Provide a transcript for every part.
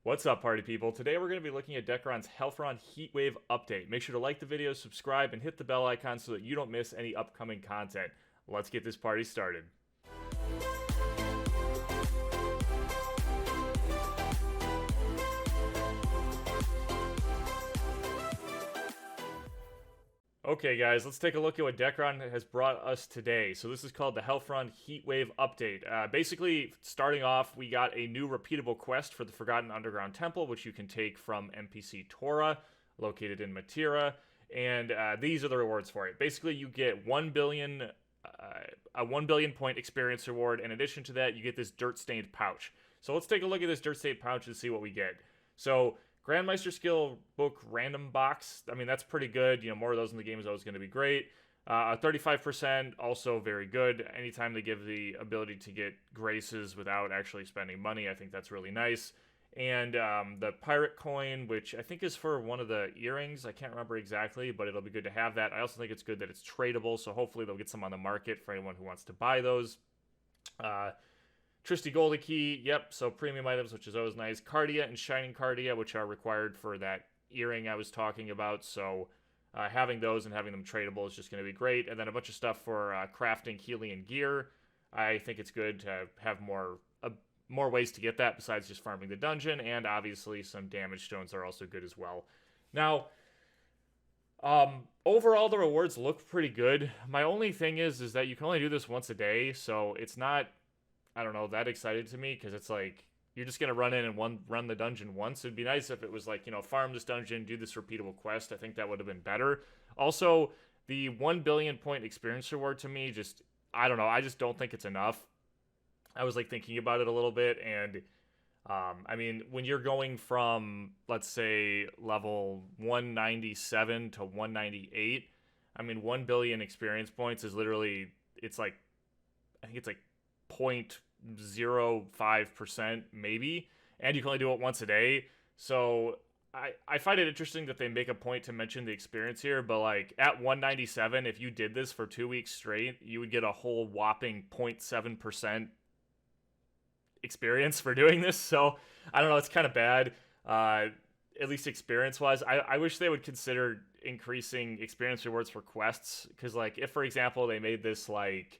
What's up, party people? Today we're going to be looking at Dekaron's Helpyron Heatwave update. Make sure to like the video, subscribe, and hit the bell icon so that you don't miss any upcoming content. Let's get this party started. Okay guys, let's take a look at what Dekaron has brought us today. So this is called the Helpyron Heatwave Update. Basically, starting off, we got a new repeatable quest for the Forgotten Underground Temple, which you can take from NPC Tora, located in Matira, and these are the rewards for it. Basically, you get 1 billion, a 1 billion point experience reward. In addition to that, you get this dirt-stained pouch. So let's take a look at this dirt-stained pouch and see what we get. So Grandmeister Skill Book Random Box, I mean, that's pretty good. You know, more of those in the game is always going to be great. 35%, also very good. Anytime they give the ability to get graces without actually spending money, I think that's really nice. And the Pirate Coin, which I think is for one of the earrings. I can't remember exactly, but it'll be good to have that. I also think it's good that it's tradable, so hopefully they'll get some on the market for anyone who wants to buy those. Tristy Goldie Key, yep, so premium items, which is always nice. Cardia and Shining Cardia, which are required for that earring I was talking about, so having those and having them tradable is just going to be great. And then a bunch of stuff for crafting Helian gear. I think it's good to have more ways to get that besides just farming the dungeon, and obviously some damage stones are also good as well. Now, overall the rewards look pretty good. My only thing is that you can only do this once a day, so it's not, I don't know, that excited to me, because it's like, you're just going to run in and run the dungeon once. It'd be nice if it was like, you know, farm this dungeon, do this repeatable quest. I think that would have been better. Also, the 1 billion point experience reward to me, just, I don't know, I just don't think it's enough. I was like thinking about it a little bit, and I mean, when you're going from, let's say, level 197 to 198, I mean, 1 billion experience points is literally, it's like, I think it's like 0.05% maybe, and you can only do it once a day. So I find it interesting that they make a point to mention the experience here, but like at 197, if you did this for 2 weeks straight, you would get a whole whopping 0.7% experience for doing this. So I don't know, it's kind of bad, at least experience wise. I wish they would consider increasing experience rewards for quests, because like if, for example, they made this like,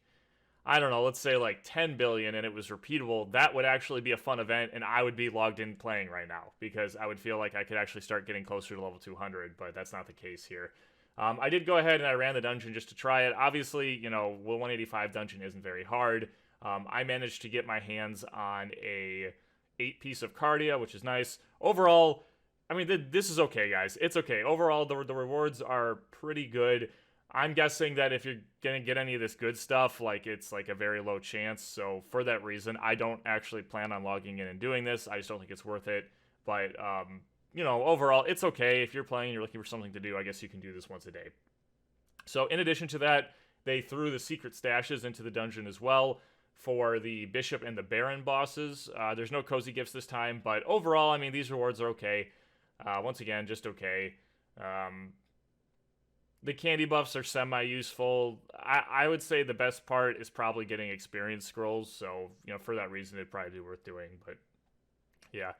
I don't know, let's say like 10 billion and it was repeatable, that would actually be a fun event, and I would be logged in playing right now, because I would feel like I could actually start getting closer to level 200, but that's not the case here. I did go ahead and I ran the dungeon just to try it. Obviously, you know, the 185 dungeon isn't very hard. I managed to get my hands on a 8-piece of Cardia, which is nice. Overall, I mean, this is okay, guys. It's okay. Overall, the rewards are pretty good. I'm guessing that if you're going to get any of this good stuff, like, it's like a very low chance. So for that reason, I don't actually plan on logging in and doing this. I just don't think it's worth it. But, you know, overall, it's okay. If you're playing and you're looking for something to do, I guess you can do this once a day. So in addition to that, they threw the secret stashes into the dungeon as well for the Bishop and the Baron bosses. There's no cozy gifts this time, but overall, I mean, these rewards are okay. Once again, just okay. The candy buffs are semi-useful. I would say the best part is probably getting experience scrolls, so, you know, for that reason, it'd probably be worth doing, but yeah.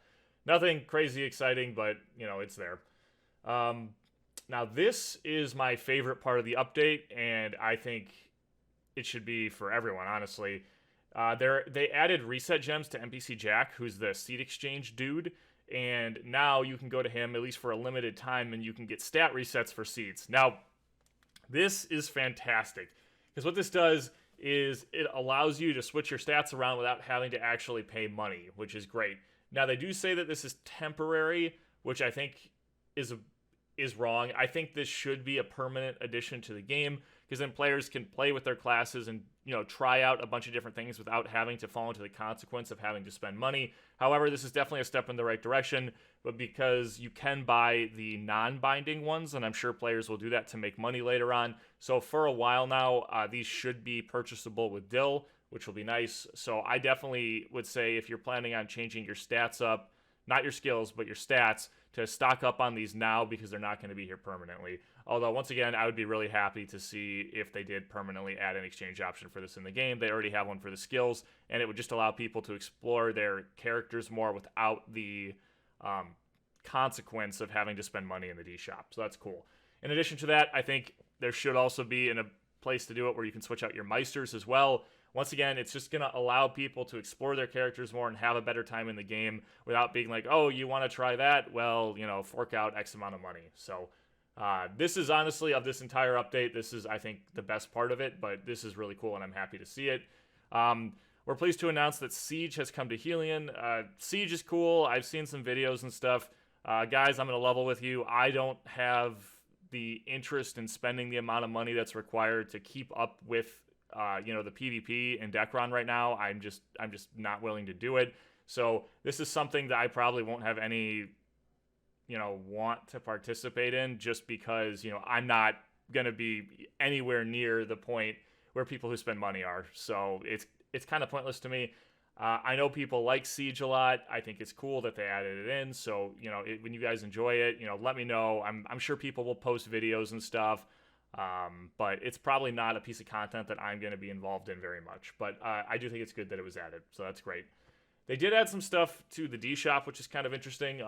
Nothing crazy exciting, but, you know, it's there. Now, this is my favorite part of the update, and I think it should be for everyone, honestly. They added reset gems to NPC Jack, who's the seed exchange dude, and now you can go to him, at least for a limited time, and you can get stat resets for seeds. Now, this is fantastic, because what this does is it allows you to switch your stats around without having to actually pay money, which is great. Now, they do say that this is temporary, which I think is wrong. I think this should be a permanent addition to the game, because then players can play with their classes and, you know, try out a bunch of different things without having to fall into the consequence of having to spend money. However, this is definitely a step in the right direction, but because you can buy the non-binding ones, and I'm sure players will do that to make money later on. So for a while now, these should be purchasable with Dill, which will be nice. So I definitely would say, if you're planning on changing your stats up, not your skills, but your stats, to stock up on these now, because they're not going to be here permanently. Although, once again, I would be really happy to see if they did permanently add an exchange option for this in the game. They already have one for the skills, and it would just allow people to explore their characters more without the consequence of having to spend money in the D shop. So that's cool. In addition to that, I think there should also be a place to do it where you can switch out your Meisters as well. Once again, it's just going to allow people to explore their characters more and have a better time in the game without being like, oh, you want to try that? Well, fork out X amount of money. So this is honestly, of this entire update, this is, I think, the best part of it, but this is really cool and I'm happy to see it. We're pleased to announce that Siege has come to Helion. Siege is cool. I've seen some videos and stuff. Guys, I'm going to level with you. I don't have the interest in spending the amount of money that's required to keep up with the PvP in Dekaron right now. I'm just not willing to do it. So this is something that I probably won't have any want to participate in, just because I'm not gonna be anywhere near the point where people who spend money are. So it's kind of pointless to me. I know people like Siege a lot. I think it's cool that they added it in. So when you guys enjoy it, let me know. I'm sure people will post videos and stuff. But it's probably not a piece of content that I'm going to be involved in very much. But I do think it's good that it was added, so that's great. They did add some stuff to the D shop, which is kind of interesting.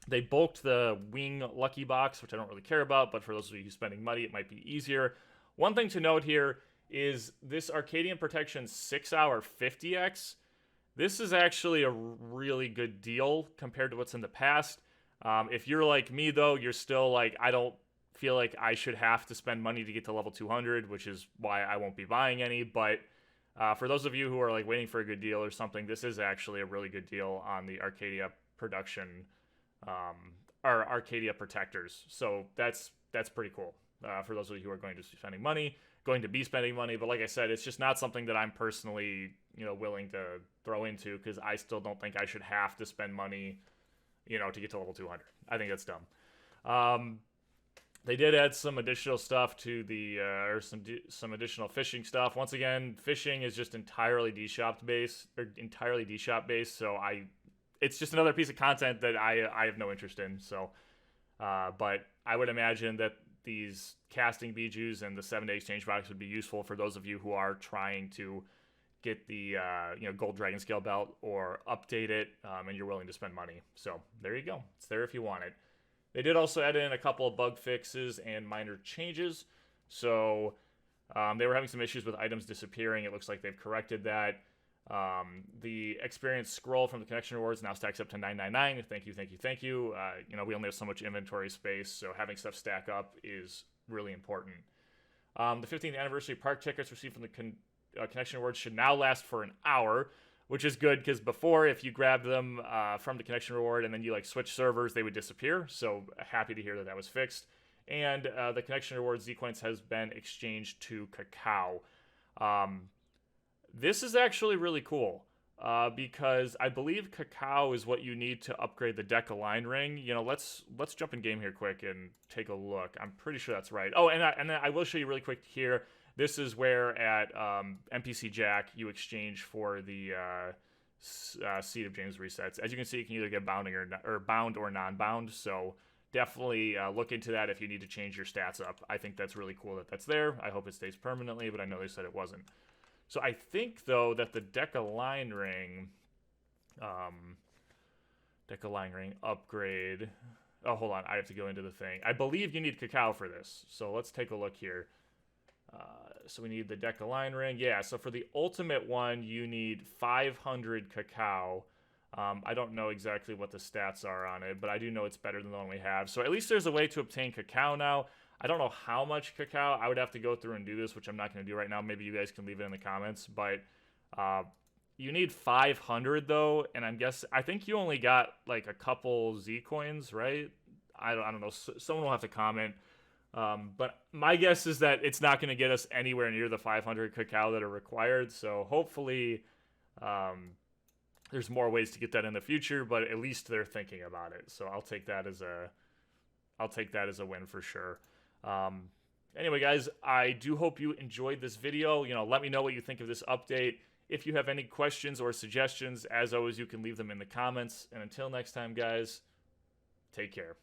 They bulked the Wing Lucky Box, which I don't really care about, but for those of you spending money, it might be easier. One thing to note here is this Arcadian Protection 6-hour 50x. This is actually a really good deal compared to what's in the past. If you're like me, though, you're still like, I don't feel like I should have to spend money to get to level 200, which is why I won't be buying any. But for those of you who are like waiting for a good deal or something, this is actually a really good deal on the Arcadia production or Arcadia protectors. So that's pretty cool for those of you who are going to be spending money. But like I said, it's just not something that I'm personally willing to throw into, because I still don't think I should have to spend money to get to level 200. I think that's dumb. They did add some additional stuff to the, or some additional fishing stuff. Once again, fishing is just entirely D-shop based, so it's just another piece of content that I have no interest in. So, but I would imagine that these casting bijous and the 7-day exchange box would be useful for those of you who are trying to get the gold dragon scale belt or update it, and you're willing to spend money. So there you go. It's there if you want it. They did also add in a couple of bug fixes and minor changes. So they were having some issues with items disappearing. It looks like they've corrected that. The experience scroll from the connection rewards now stacks up to 999. Thank you, thank you, thank you. We only have so much inventory space, so having stuff stack up is really important. The 15th anniversary park tickets received from the connection rewards should now last for an hour, which is good, because before, if you grabbed them from the connection reward and then you switch servers, they would disappear. So happy to hear that that was fixed. And the connection reward Z-Coins has been exchanged to Cacao. This is actually really cool, because I believe Cacao is what you need to upgrade the Dekaron ring. Let's jump in game here quick and take a look. I'm pretty sure that's right. Oh, and I will show you really quick here. This is where at NPC Jack you exchange for the Seed of James resets. As you can see, you can either get bound or non-bound. So definitely look into that if you need to change your stats up. I think that's really cool that that's there. I hope it stays permanently, but I know they said it wasn't. So I think though that the Dekaron ring upgrade. Oh, hold on, I have to go into the thing. I believe you need Cacao for this. So let's take a look here. So we need the Dekaron ring. Yeah, so for the ultimate one, you need 500 Cacao. I don't know exactly what the stats are on it, but I do know it's better than the one we have. So at least there's a way to obtain Cacao now. I don't know how much Cacao. I would have to go through and do this, which I'm not going to do right now. Maybe you guys can leave it in the comments. But you need 500, though, and I think you only got, a couple Z-Coins, right? I don't know. Someone will have to comment. But my guess is that it's not going to get us anywhere near the 500 Cacao that are required. So hopefully there's more ways to get that in the future, but at least they're thinking about it. So I'll take that as a win for sure. Anyway, guys, I do hope you enjoyed this video. Let me know what you think of this update. If you have any questions or suggestions, as always, you can leave them in the comments. And until next time, guys, take care.